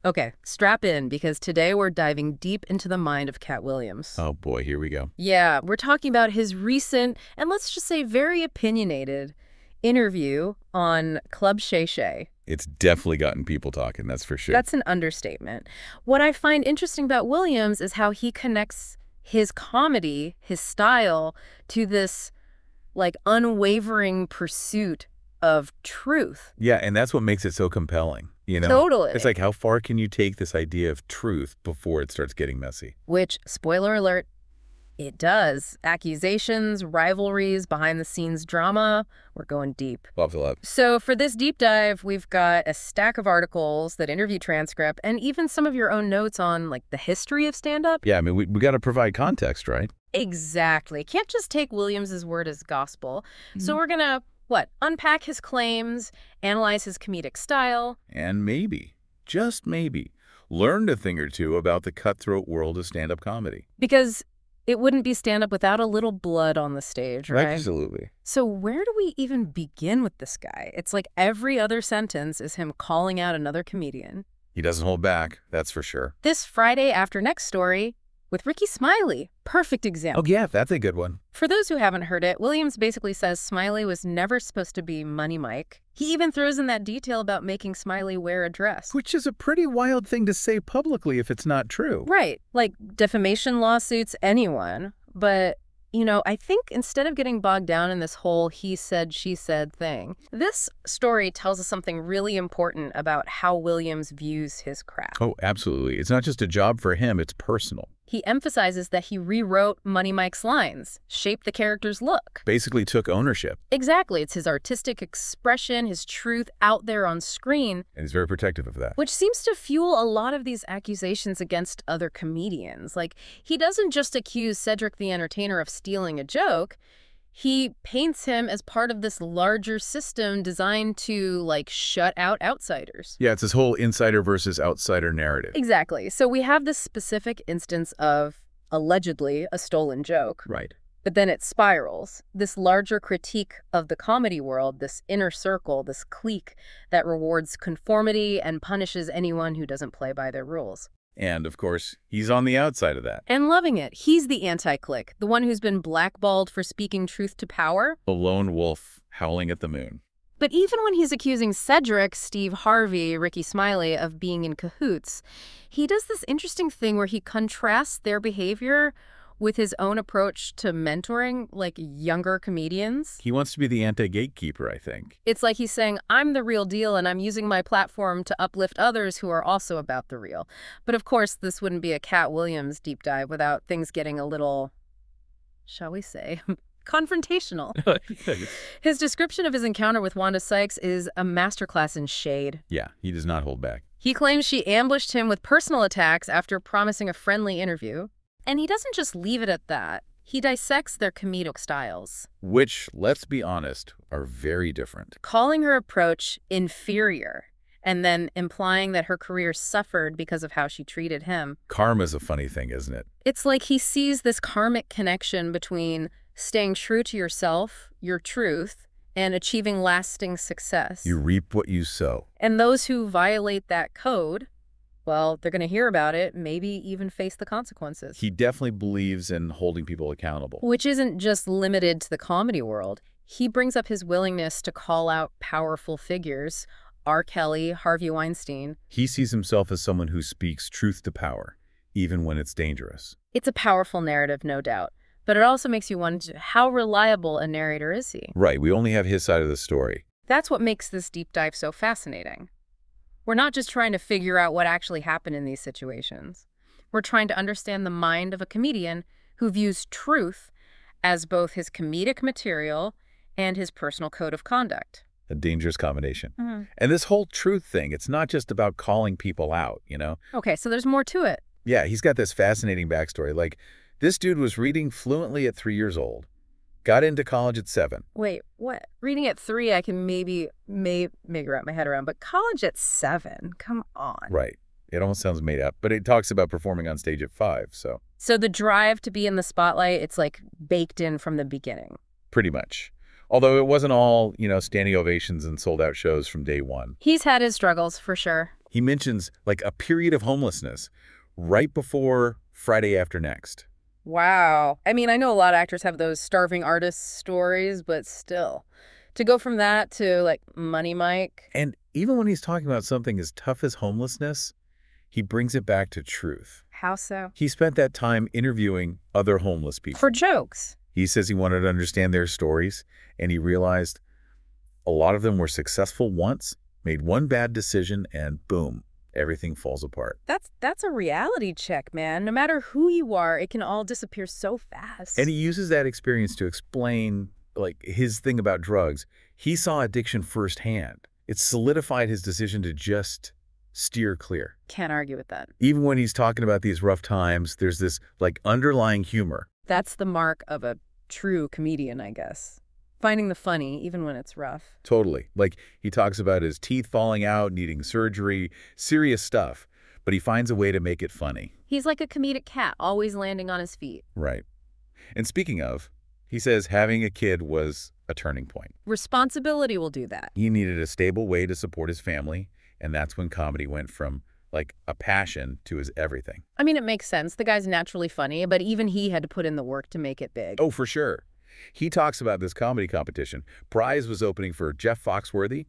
Okay, strap in because today we're diving deep into the mind of Katt Williams. Oh boy, here we go. Yeah, we're talking about his recent, and let's just say very opinionated, interview on Club Shay Shay. It's definitely gotten people talking, that's for sure. That's an understatement. What I find interesting about Williams is how he connects his comedy, his style, to this, unwavering pursuit of truth. Yeah, and that's what makes it so compelling, you know? Totally. It's like, how far can you take this idea of truth before it starts getting messy? Which, spoiler alert, it does. Accusations, rivalries, behind-the-scenes drama. We're going deep. Buffalo up. So for this deep dive, we've got a stack of articles, that interview transcript, and even some of your own notes on, the history of stand-up. Yeah, I mean, we got to provide context, right? Exactly. Can't just take Williams's word as gospel. So we're going to, unpack his claims, analyze his comedic style. And maybe, just maybe, learn a thing or two about the cutthroat world of stand-up comedy. Because it wouldn't be stand-up without a little blood on the stage, right? Absolutely. So where do we even begin with this guy? It's like every other sentence is him calling out another comedian. He doesn't hold back, that's for sure. This Friday After Next story with Ricky Smiley. Perfect example. Oh, yeah, that's a good one. For those who haven't heard it, Williams basically says Smiley was never supposed to be Money Mike. He even throws in that detail about making Smiley wear a dress. Which is a pretty wild thing to say publicly if it's not true. Right. Like defamation lawsuits, anyone. But, I think instead of getting bogged down in this whole he said, she said thing, this story tells us something really important about how Williams views his craft. Oh, absolutely. It's not just a job for him, it's personal. He emphasizes that he rewrote Money Mike's lines, shaped the character's look. Basically took ownership. Exactly. It's his artistic expression, his truth out there on screen. And he's very protective of that. Which seems to fuel a lot of these accusations against other comedians. He doesn't just accuse Cedric the Entertainer of stealing a joke. He paints him as part of this larger system designed to, shut out outsiders. Yeah, it's this whole insider versus outsider narrative. Exactly. So we have this specific instance of, allegedly, a stolen joke. Right. But then it spirals. This larger critique of the comedy world, this inner circle, this clique that rewards conformity and punishes anyone who doesn't play by their rules. And, of course, he's on the outside of that. And loving it. He's the anti-clique, the one who's been blackballed for speaking truth to power. The lone wolf howling at the moon. But even when he's accusing Cedric, Steve Harvey, Ricky Smiley of being in cahoots, he does this interesting thing where he contrasts their behavior with his own approach to mentoring, younger comedians. He wants to be the anti-gatekeeper, I think. It's like he's saying, I'm the real deal and I'm using my platform to uplift others who are also about the real. But of course, this wouldn't be a Katt Williams deep dive without things getting a little, shall we say, confrontational. His description of his encounter with Wanda Sykes is a masterclass in shade. Yeah, he does not hold back. He claims she ambushed him with personal attacks after promising a friendly interview. And he doesn't just leave it at that. He dissects their comedic styles. Which, let's be honest, are very different. Calling her approach inferior, and then implying that her career suffered because of how she treated him. Karma's a funny thing, isn't it? It's like he sees this karmic connection between staying true to yourself, your truth, and achieving lasting success. You reap what you sow. And those who violate that code, well, they're going to hear about it, maybe even face the consequences. He definitely believes in holding people accountable. Which isn't just limited to the comedy world. He brings up his willingness to call out powerful figures, R. Kelly, Harvey Weinstein. He sees himself as someone who speaks truth to power, even when it's dangerous. It's a powerful narrative, no doubt. But it also makes you wonder, how reliable a narrator is he? Right, we only have his side of the story. That's what makes this deep dive so fascinating. We're not just trying to figure out what actually happened in these situations. We're trying to understand the mind of a comedian who views truth as both his comedic material and his personal code of conduct. A dangerous combination. And this whole truth thing, it's not just about calling people out, Okay, so there's more to it. Yeah, he's got this fascinating backstory. This dude was reading fluently at 3 years old. Got into college at 7. Wait, what? Reading at 3, I can maybe wrap my head around, but college at 7? Come on. Right. It almost sounds made up, but it talks about performing on stage at 5, so. So the drive to be in the spotlight, it's baked in from the beginning. Pretty much. Although it wasn't all, standing ovations and sold out shows from day one. He's had his struggles, for sure. He mentions, like, a period of homelessness right before Friday After Next. Wow. I mean, I know a lot of actors have those starving artist stories, but still. To go from that to, like, Money Mike. And even when he's talking about something as tough as homelessness, he brings it back to truth. How so? He spent that time interviewing other homeless people. For jokes. He says he wanted to understand their stories, and he realized a lot of them were successful once, made one bad decision, and boom, everything falls apart. That's a reality check, man. No matter who you are, it can all disappear so fast. And he uses that experience to explain, like, his thing about drugs. He saw addiction firsthand. It solidified his decision to just steer clear. Can't argue with that. Even when he's talking about these rough times, there's this, like, underlying humor. That's the mark of a true comedian, I guess. Finding the funny, even when it's rough. Totally. Like, he talks about his teeth falling out, needing surgery, serious stuff, but he finds a way to make it funny. He's like a comedic cat, always landing on his feet. Right. And speaking of, he says having a kid was a turning point. Responsibility will do that. He needed a stable way to support his family, and that's when comedy went from, like, a passion to his everything. I mean, it makes sense. The guy's naturally funny, but even he had to put in the work to make it big. Oh, for sure. He talks about this comedy competition. Prize was opening for Jeff Foxworthy,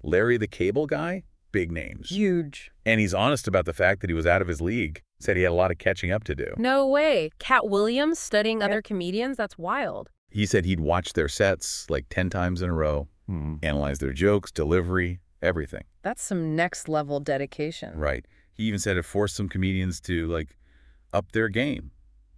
Larry the Cable Guy, big names. Huge. And he's honest about the fact that he was out of his league. Said he had a lot of catching up to do. No way. Katt Williams studying other comedians? That's wild. He said he'd watched their sets like 10 times in a row, analyze their jokes, delivery, everything. That's some next level dedication. Right. He even said it forced some comedians to, like, up their game,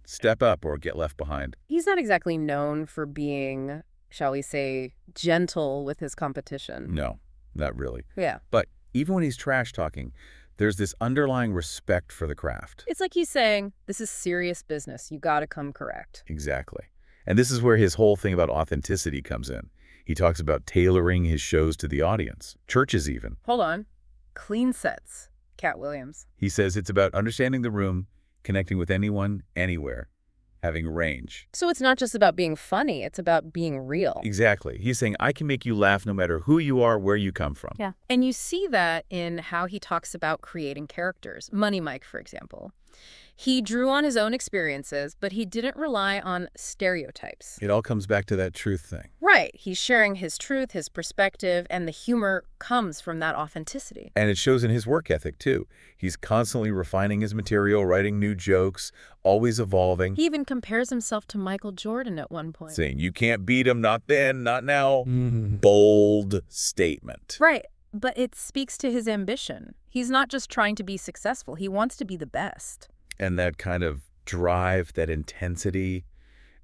step up or get left behind. He's not exactly known for being, shall we say, gentle with his competition. No, not really. Yeah. But even when he's trash talking, there's this underlying respect for the craft. It's like he's saying, this is serious business. You got to come correct. Exactly. And this is where his whole thing about authenticity comes in. He talks about tailoring his shows to the audience, churches even. Hold on. Clean sets. Katt Williams. He says it's about understanding the room, connecting with anyone, anywhere, having range. So it's not just about being funny. It's about being real. Exactly. He's saying, I can make you laugh no matter who you are, where you come from. Yeah. And you see that in how he talks about creating characters. Money Mike, for example. He drew on his own experiences, but he didn't rely on stereotypes. It all comes back to that truth thing. Right. He's sharing his truth, his perspective, and the humor comes from that authenticity. And it shows in his work ethic, too. He's constantly refining his material, writing new jokes, always evolving. He even compares himself to Michael Jordan at one point. Saying, you can't beat him, not then, not now. Bold statement. Right. But it speaks to his ambition. He's not just trying to be successful. He wants to be the best. And that kind of drive, that intensity,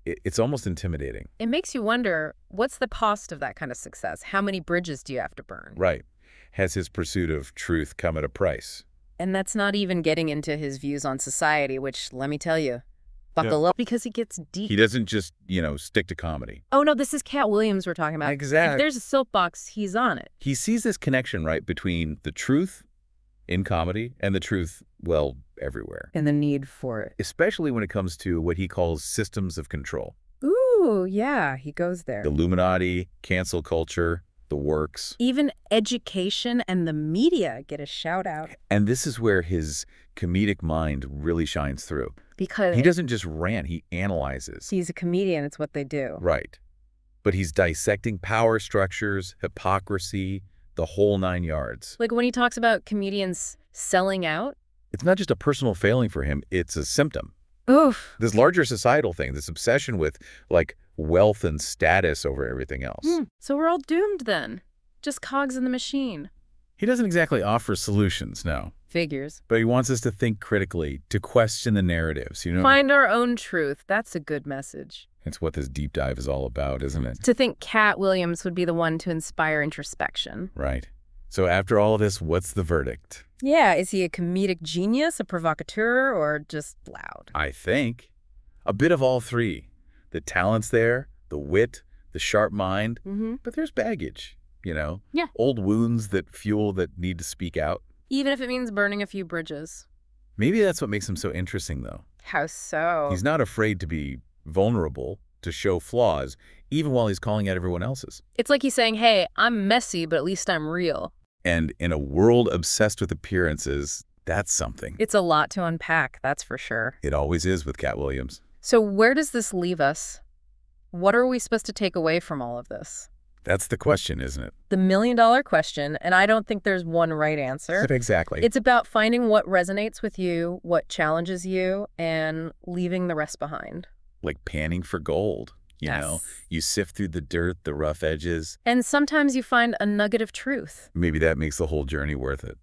it's almost intimidating. It makes you wonder, what's the cost of that kind of success? How many bridges do you have to burn? Right. Has his pursuit of truth come at a price? And that's not even getting into his views on society, which, let me tell you, buckle up because it gets deep. He doesn't just, stick to comedy. Oh, no, this is Katt Williams we're talking about. Exactly. If there's a soapbox, he's on it. He sees this connection, right, between the truth in comedy and the truth, well, everywhere. And the need for it. Especially when it comes to what he calls systems of control. Ooh, yeah, he goes there. The Illuminati, cancel culture, the works. Even education and the media get a shout out. And this is where his comedic mind really shines through. Because he doesn't just rant, he analyzes. He's a comedian, it's what they do. Right. But he's dissecting power structures, hypocrisy, the whole 9 yards. Like when he talks about comedians selling out. It's not just a personal failing for him, it's a symptom. Oof. This larger societal thing, this obsession with, like, wealth and status over everything else. So we're all doomed then. Just cogs in the machine. He doesn't exactly offer solutions, no. Figures. But he wants us to think critically, to question the narratives, Find our own truth. That's a good message. It's what this deep dive is all about, isn't it? To think Katt Williams would be the one to inspire introspection. Right. So after all of this, what's the verdict? Yeah, is he a comedic genius, a provocateur, or just loud? I think a bit of all three. The talent's there, the wit, the sharp mind, but there's baggage, Yeah. Old wounds that need to speak out. Even if it means burning a few bridges. Maybe that's what makes him so interesting, though. How so? He's not afraid to be vulnerable, to show flaws, even while he's calling out everyone else's. It's like he's saying, hey, I'm messy, but at least I'm real. And in a world obsessed with appearances, that's something. It's a lot to unpack, that's for sure. It always is with Katt Williams. So where does this leave us? What are we supposed to take away from all of this? That's the question, isn't it? The million-dollar question, and I don't think there's one right answer. Exactly. It's about finding what resonates with you, what challenges you, and leaving the rest behind. Like panning for gold, you know? You sift through the dirt, the rough edges. And sometimes you find a nugget of truth. Maybe that makes the whole journey worth it.